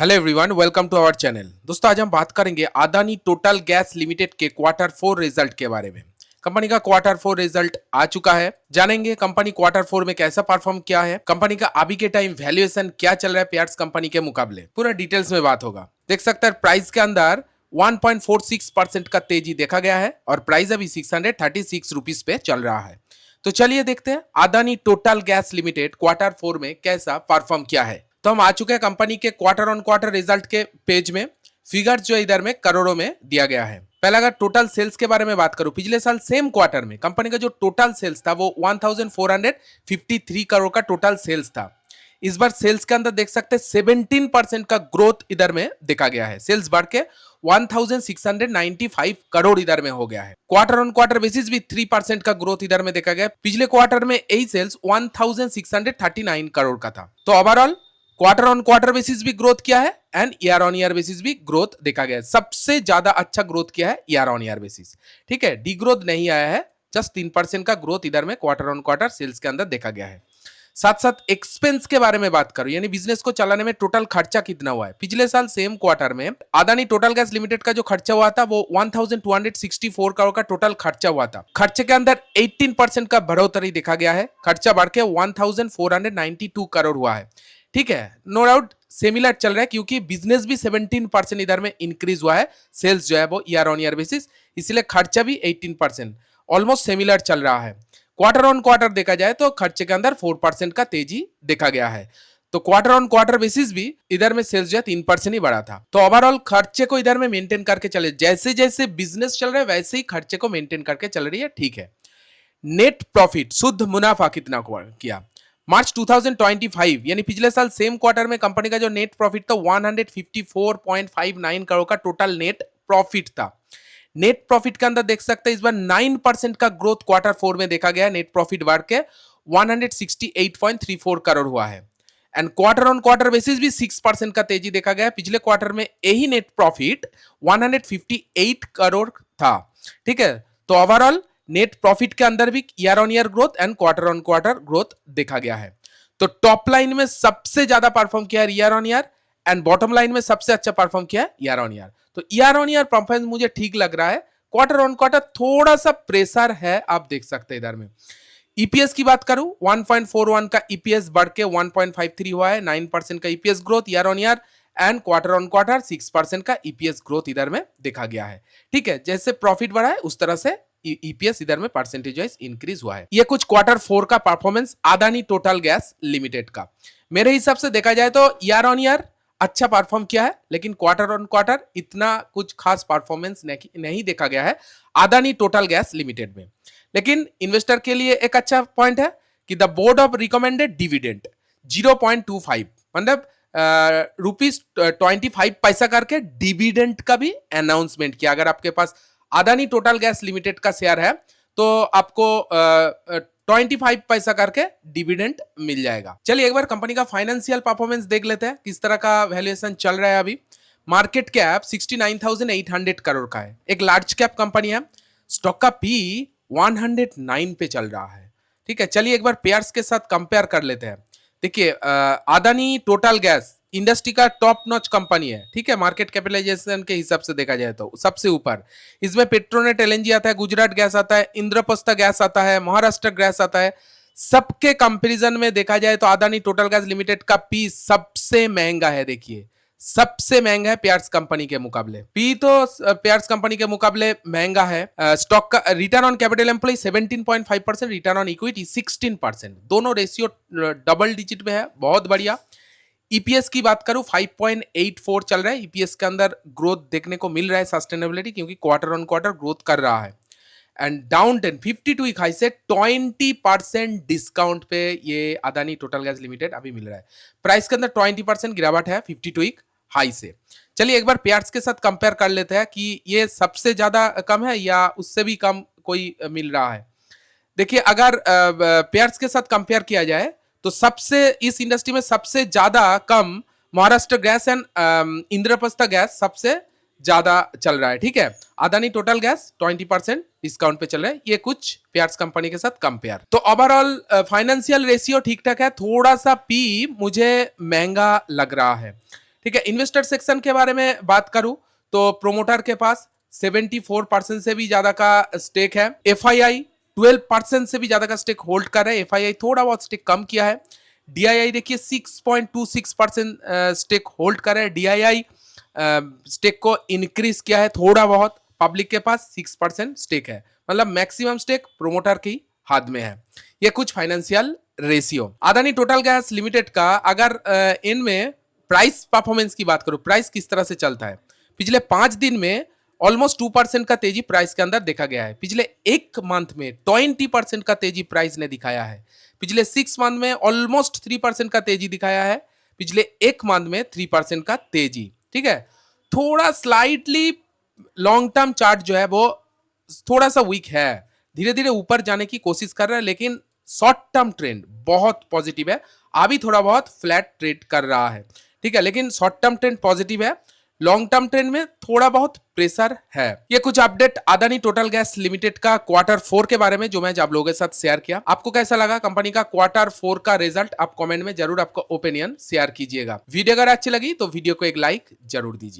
Hello everyone, welcome to our channel. दोस्तों, आज हम बात करेंगे अदानी टोटल गैस लिमिटेड के क्वार्टर 4 रिजल्ट के बारे में। कंपनी का क्वार्टर 4 रिजल्ट आ चुका है। जानेंगे कंपनी क्वार्टर 4 में कैसा परफॉर्म किया है, कंपनी का अभी के टाइम वैल्यूएशन क्या चल रहा है पेयर्स कंपनी के मुकाबले, पूरा डिटेल्स में बात होगा। देख सकते हैं प्राइस के अंदर 1.46% का तेजी देखा गया है और प्राइस अभी 636 रुपीज पे चल रहा है। तो चलिए देखते हैं Adani Total Gas limited quarter 4 में कैसा परफॉर्म किया है। तो हम आ चुके हैं कंपनी के क्वार्टर ऑन क्वार्टर रिजल्ट के पेज में। फिगर जो इधर में करोड़ों में दिया गया है। पहले अगर टोटल सेल्स के बारे में बात करूं, पिछले साल सेम क्वार्टर में कंपनी का जो टोटल सेल्स था वो 1453 करोड़ का टोटल सेल्स था। इस बार सेल्स के अंदर देख सकते हैं 17% का ग्रोथ इधर में देखा गया है। सेल्स बढ़ के 1695 करोड़ इधर में हो गया है। क्वार्टर ऑन क्वार्टर बेसिस भी 3% का ग्रोथ इधर में देखा गया। पिछले क्वार्टर में यही सेल्स 1639 करोड़ का था। तो overall quarter on quarter basis भी ग्रोथ किया है and year on year basis भी ग्रोथ देखा गया है। सबसे ज्यादा अच्छा ग्रोथ किया है ईयर ऑन ईयर बेसिस। ठीक है, डी ग्रोथ नहीं आया है, जस्ट 3% का ग्रोथ इधर में क्वार्टर ऑन क्वार्टर सेल्स के अंदर देखा गया है। साथ साथ एक्सपेंस के बारे में बात करूं, यानी बिजनेस को चलाने में टोटल खर्चा कितना हुआ है। पिछले साल सेम क्वार्टर में अदानी टोटल गैस लिमिटेड का जो खर्चा हुआ था वो 1264 करोड़ का टोटल खर्चा हुआ था। खर्चे के अंदर 18% का बढ़ोतरी देखा गया है। खर्चा बढ़ के 1492 करोड़ हुआ है। ठीक है, नो डाउट सिमिलर चल रहा है क्योंकि बिजनेस भी 17% इधर में इंक्रीज हुआ है। सेल्स जो है वो ईयर ऑन ईयर बेसिस, इसलिए खर्चा भी 18%, ऑलमोस्ट सिमिलर चल रहा है। क्वार्टर ऑन क्वार्टर देखा जाए तो खर्चे के अंदर 4% का तेजी देखा गया है। तो क्वार्टर ऑन क्वार्टर बेसिस भी इधर में सेल्स जो है 3% ही बढ़ा था। तो ओवरऑल खर्चे को इधर में मेंटेन करके चले, जैसे जैसे बिजनेस चल रहा है वैसे ही खर्चे को मेंटेन करके चल रही है। ठीक है, नेट प्रॉफिट शुद्ध मुनाफा कितना किया मार्च 2025, यानी पिछले साल सेम क्वार्टर में कंपनी का जो नेट प्रॉफिट था 154.59 करोड़ का टोटल नेट प्रॉफिट था। नेट प्रॉफिट के अंदर देख सकते हैं इस बार 9% का ग्रोथ क्वार्टर 4 में देखा गया। नेट प्रॉफिट बढ़ के 168.34 करोड़ हुआ है and quarter on quarter basis भी 6% का तेजी देखा गया। पिछले क्वार्टर में यही नेट प्रॉफिट 158 करोड़ था। ठीक है, तो ओवरऑल नेट प्रॉफिट के अंदर भी year on year growth and quarter on quarter growth देखा गया है। तो टॉप लाइन में सबसे ज्यादा परफॉर्म किया है year on year and bottom line में सबसे अच्छा परफॉर्म किया है ईयर ऑन ईयर। तो ईयर ऑन ईयर परफॉर्मेंस मुझे ठीक लग रहा है। क्वार्टर ऑन क्वार्टर थोड़ा सा प्रेशर है, आप देख सकते हैं इधर में। ईपीएस की बात करूं, 1.41 का ईपीएस बढ़ के 1.53 हुआ है। 9% का EPS growth year on year and quarter on quarter 6% का ईपीएस ग्रोथ इधर में देखा गया है। ठीक है, जैसे प्रॉफिट बढ़ा है उस तरह से ईपीएस इधर में परसेंटेज वाइज इंक्रीज हुआ है। ये कुछ क्वार्टर 4 का performance Adani Total Gas limited का। मेरे हिसाब से देखा जाए तो ईयर ऑन ईयर अच्छा परफॉर्म किया है, लेकिन क्वार्टर ऑन क्वार्टर इतना कुछ खास परफॉर्मेंस नहीं देखा गया है अदानी टोटल गैस लिमिटेड में। लेकिन इन्वेस्टर के लिए एक अच्छा पॉइंट है कि the board of recommended dividend 0.25 मतलब ₹25 करके डिविडेंड का भी अनाउंसमेंट किया। अगर आपके पास अदानी टोटल गैस लिमिटेड का शेयर है तो आपको 25 पैसा करके डिविडेंड मिल जाएगा। चलिए एक बार कंपनी का फाइनेंशियल परफॉर्मेंस देख लेते हैं, किस तरह का वैल्यूएशन चल रहा है। अभी मार्केट कैप 69,800 करोड़ का है। एक लार्ज कैप कंपनी है। स्टॉक का पी 109 पे चल रहा है। ठीक है, चलिए एक बार पेयर्स के साथ कंपेयर कर लेते हैं। देखिए अदानी टोटल गैस इंडस्ट्री का टॉप नॉच कंपनी है। ठीक है, मार्केट कैपिटलाइजेशन के हिसाब से देखा जाए तो सबसे ऊपर इसमें पेट्रोनेट एलएनजी आता है, गुजरात गैस आता है, इंद्रप्रस्थ गैस आता है, महाराष्ट्र गैस आता है। सबके कंपैरिजन में देखा जाए तो अदानी टोटल गैस लिमिटेड का पी सबसे महंगा है। देखिए सबसे महंगा है पेयर्स कंपनी के मुकाबले। पी तो पेयर्स कंपनी के मुकाबले महंगा है। स्टॉक का return on capital employ 17.5%, return on equity 16%, दोनों रेशियो डबल डिजिट में है, बहुत बढ़िया। ईपीएस की बात करूं 5.84 चल रहा है। ईपीएस के अंदर ग्रोथ देखने को मिल रहा है, सस्टेनेबिलिटी, क्योंकि क्वार्टर ऑन क्वार्टर ग्रोथ कर रहा है। एंड डाउन 52 वीक हाई से 20% डिस्काउंट पे ये अदानी टोटल गैस लिमिटेड अभी मिल रहा है। प्राइस के अंदर 20% गिरावट है 52 वीक हाई से। चलिए एक बार पेयर्स के साथ कंपेयर कर लेते हैं कि ये सबसे ज्यादा कम है या उससे भी कम कोई मिल रहा है। देखिए अगर पेयर्स के साथ कंपेयर किया जाए तो सबसे इस इंडस्ट्री में सबसे ज्यादा कम Maharashtra gas and Indraprastha gas सबसे ज्यादा चल रहा है। ठीक है, अदानी टोटल गैस 20% डिस्काउंट पे चल रहा है। ये कुछ पेयर्स कंपनी के साथ कंपेयर। तो ओवरऑल फाइनेंशियल रेशियो ठीक ठाक है, थोड़ा सा पी मुझे महंगा लग रहा है। ठीक है, इन्वेस्टर सेक्शन के बारे में बात करूं तो प्रोमोटर के पास 74% से भी ज्यादा का स्टेक है। एफआईआई 12% से भी ज्यादा का स्टेक होल्ड कर रहा है। एफआईआई थोड़ा बहुत स्टेक कम किया है। डीआईआई देखिए 6.26% स्टेक होल्ड कर रहा है। डीआईआई स्टेक को इंक्रीज किया है थोड़ा बहुत। पब्लिक के पास 6% स्टेक है, मतलब मैक्सिमम स्टेक प्रोमोटर की हाथ में है। ये कुछ financial ratio. Adani Total Gas limited का अगर इनमें प्राइस परफॉर्मेंस की बात करूं, प्राइस किस तरह से चलता है, पिछले 5 दिन में ऑलमोस्ट 2% का तेजी प्राइस के अंदर देखा गया है। पिछले एक मंथ में 20% का तेजी प्राइस ने दिखाया है। पिछले 6 मंथ में ऑलमोस्ट 3% का तेजी दिखाया है। पिछले एक मंथ में 3% का तेजी। ठीक है, थोड़ा स्लाइटली लॉन्ग टर्म चार्ट जो है वो थोड़ा सा वीक है, धीरे धीरे ऊपर जाने की कोशिश कर रहा है, लेकिन शॉर्ट टर्म ट्रेंड बहुत पॉजिटिव है। अभी थोड़ा बहुत फ्लैट ट्रेड कर रहा है, ठीक है, लेकिन शॉर्ट टर्म ट्रेंड पॉजिटिव है। लॉन्ग टर्म ट्रेंड में थोड़ा बहुत प्रेशर है। ये कुछ update Adani Total Gas limited का Q4 के बारे में जो मैं आप लोगों के साथ शेयर किया। आपको कैसा लगा कंपनी का Q4 का रिजल्ट, आप कमेंट में जरूर आपका ओपिनियन शेयर कीजिएगा। वीडियो अगर अच्छी लगी तो वीडियो को एक लाइक जरूर दीजिए।